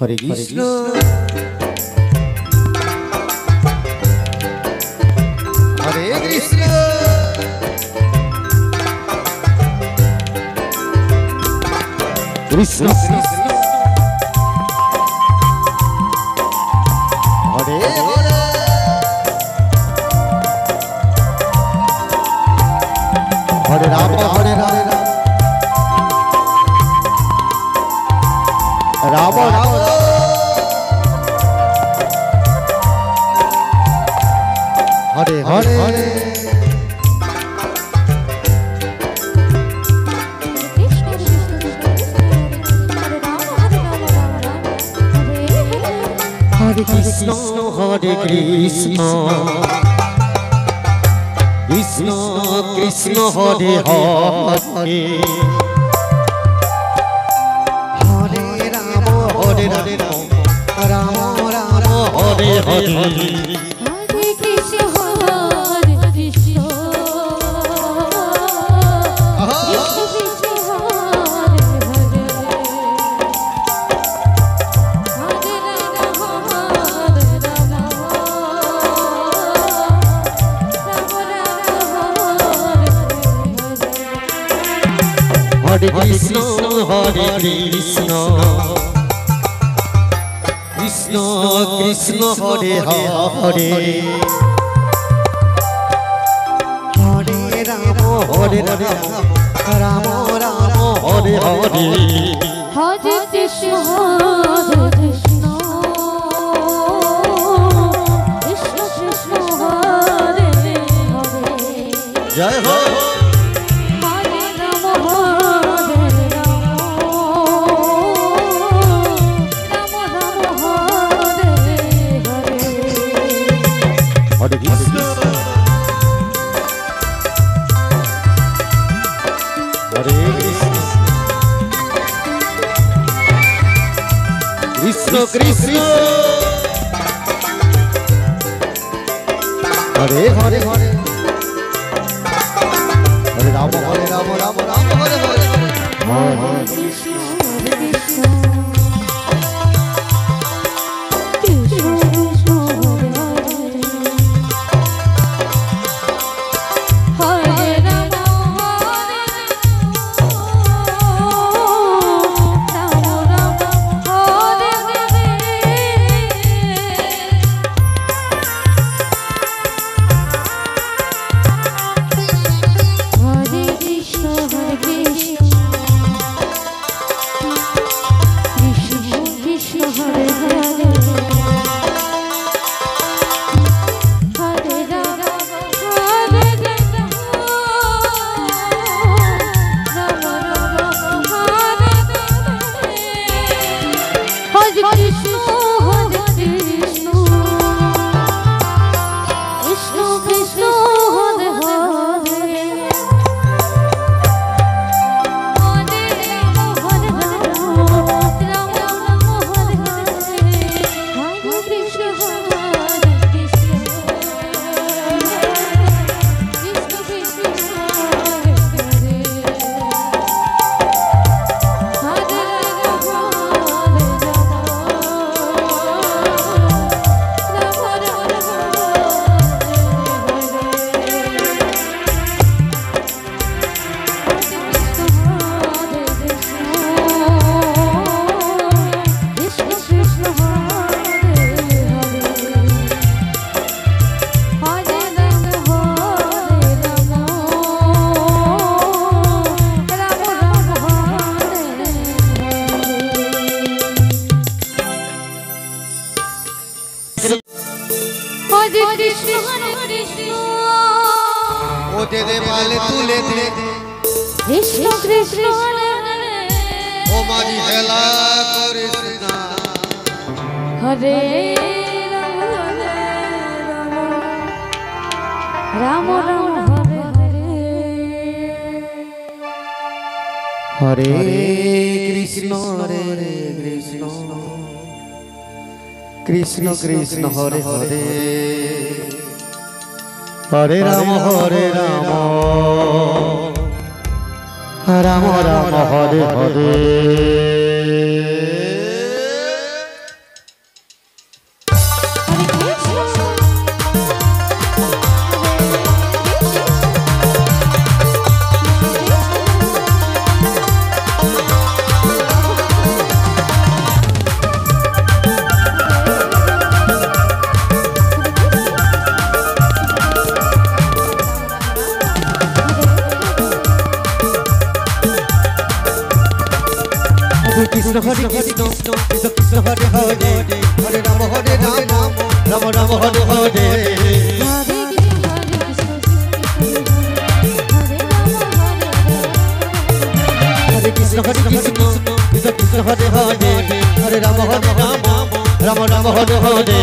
हरे कृष्ण हरे कृष्ण कृष्ण हरे हरे राम हरे राम राम राम हरे हरे हरे कृष्ण कृष्ण कृष्ण हरे हरे हरे राम राम राम हरे हरे हरे कृष्ण कृष्ण कृष्ण हरे हरे हरे राम राम राम हरे हरे हरे कृष्ण कृष्ण कृष्ण हरे हरे जय हो हरे कृष्ण हरे कृष्ण कृष्ण हरे हरे हरे हरे राम राम राम हरे हरे हरे कृष्ण ओ दे दे माले तू ले दे कृष्ण कृष्ण ओ मारी हेला कृष्ण हरे राम राम हरे हरे हरे कृष्ण कृष्ण कृष्ण हरे हरे हरे राम राम राम हरे हरे কৃষ্ণ হরে কৃষ্ণ কৃষ্ণ কৃষ্ণ হরে হরে হরে রাম রাম রাম হরে হরে হরে কৃষ্ণ হরে কৃষ্ণ কৃষ্ণ কৃষ্ণ হরে হরে হরে রাম রাম রাম হরে হরে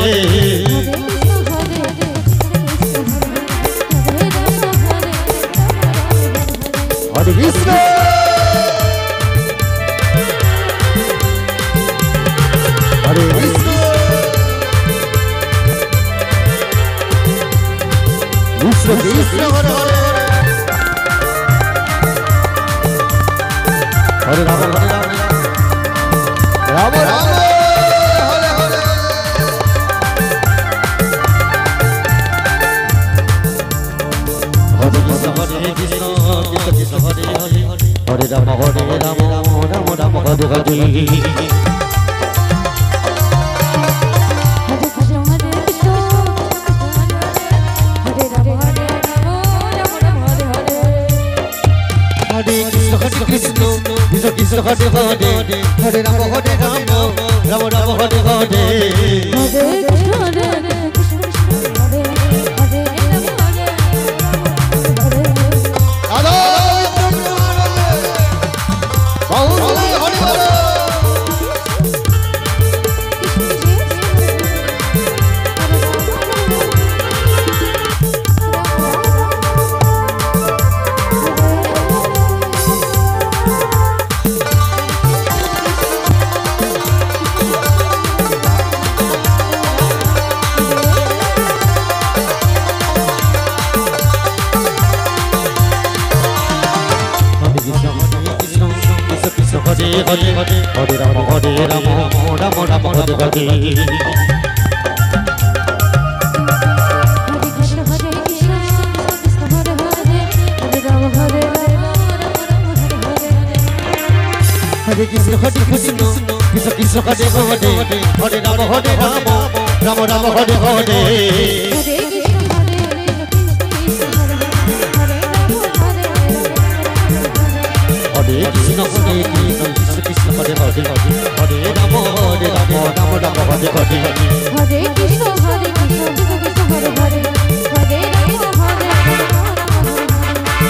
হরে কৃষ্ণ হরে কৃষ্ণ কৃষ্ণ কৃষ্ণ হরে হরে হরে রাম হরে রাম রাম রাম হরে হরে হরে কৃষ্ণ হরে কৃষ্ণ কৃষ্ণ হরে হরে হরে রাম রাম রাম হরে হরে কৃষ্ণ কৃষ্ণ কৃষ্ণ হরে হরে হরে রাম রাম রাম হরে হরে হরে হরে হরে রাম রাম রাম হরে হরে হরে কৃষ্ণ হরে কৃষ্ণ কৃষ্ণ কৃষ্ণ হরে হরে হরে রাম রাম রাম হরে হরে হরে কৃষ্ণ কৃষ্ণ কৃষ্ণ হরে হরে হরে রাম রাম রাম হরে হরে হরে কৃষ্ণ হরে কৃষ্ণ কৃষ্ণ হরে হরে হরে রাম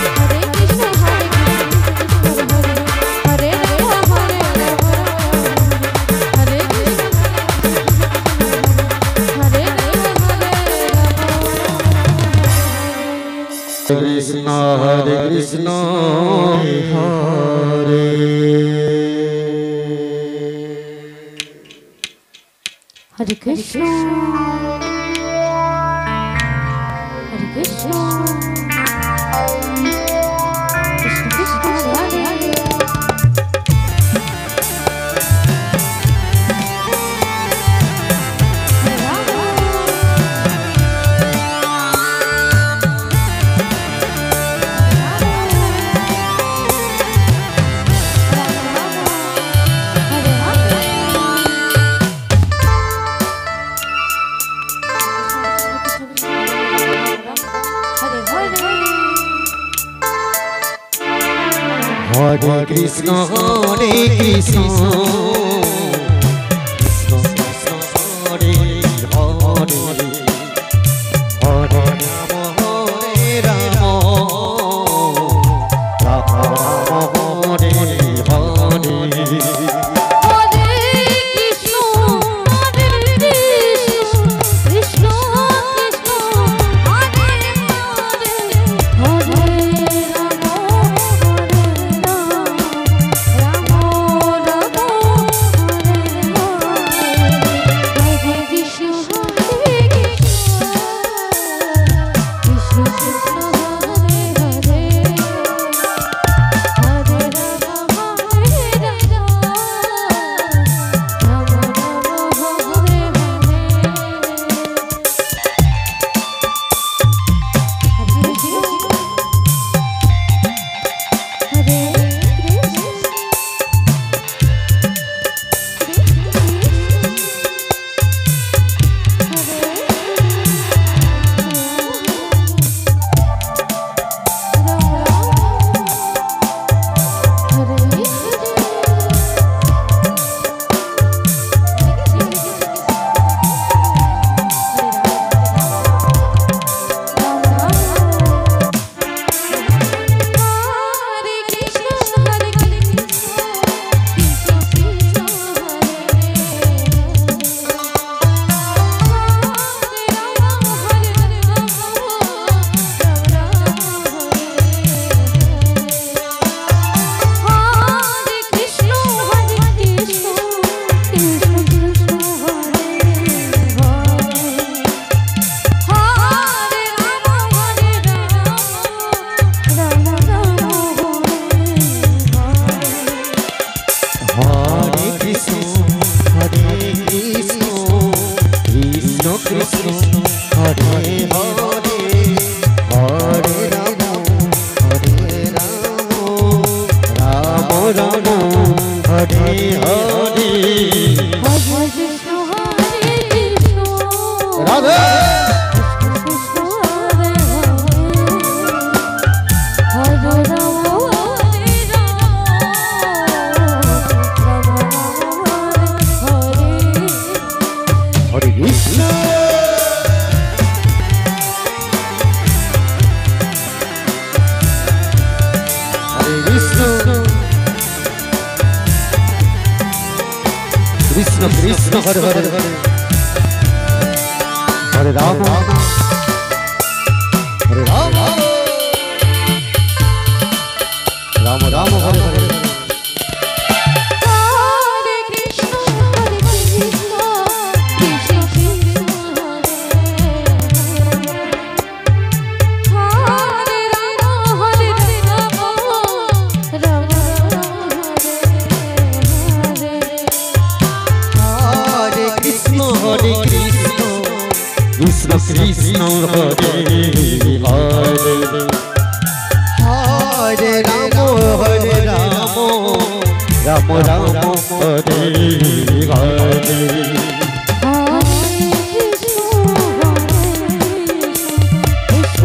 হরে কৃষ্ণ হরে কৃষ্ণ হরে রাম হরে কৃষ্ণ হরে কৃষ্ণ হরে হরে কৃষ্ণ হরে Krishna Krishna Krishna Hare Hare Hare Krishna Hare Krishna Krishna Krishna Hare Hare Hare Rama Hare Rama Rama Rama Hare Hare Hare Krishna হরে কৃষ্ণ কৃষ্ণ কৃষ্ণ হরে হরে হরে রাম রাম রাম হরে হরে হরে কৃষ্ণ রাধে কৃষ্ণ হরে হরে হরে রাম হরে রাম রাম হরে হরে হরে কৃষ্ণ হরে কৃষ্ণ কৃষ্ণ কৃষ্ণ হরে হরে হরে রাম হরে Ram Ram Ram Hare Hare Hare Krishna, Hare Krishna, Krishna Krishna, Hare Rama, Hare Rama, Rama হরে কৃষ্ণ হরে কৃষ্ণ কৃষ্ণ কৃষ্ণ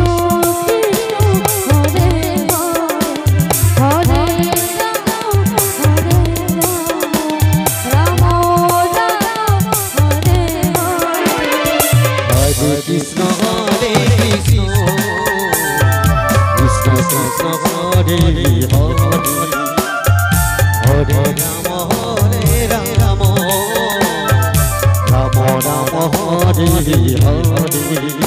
হরে হরে হরে রাম রাম রাম হরে হরে হরে কৃষ্ণ হরে কৃষ্ণ কৃষ্ণ কৃষ্ণ হরে হরে হরে রাম রাম রাম রাম হরে হরে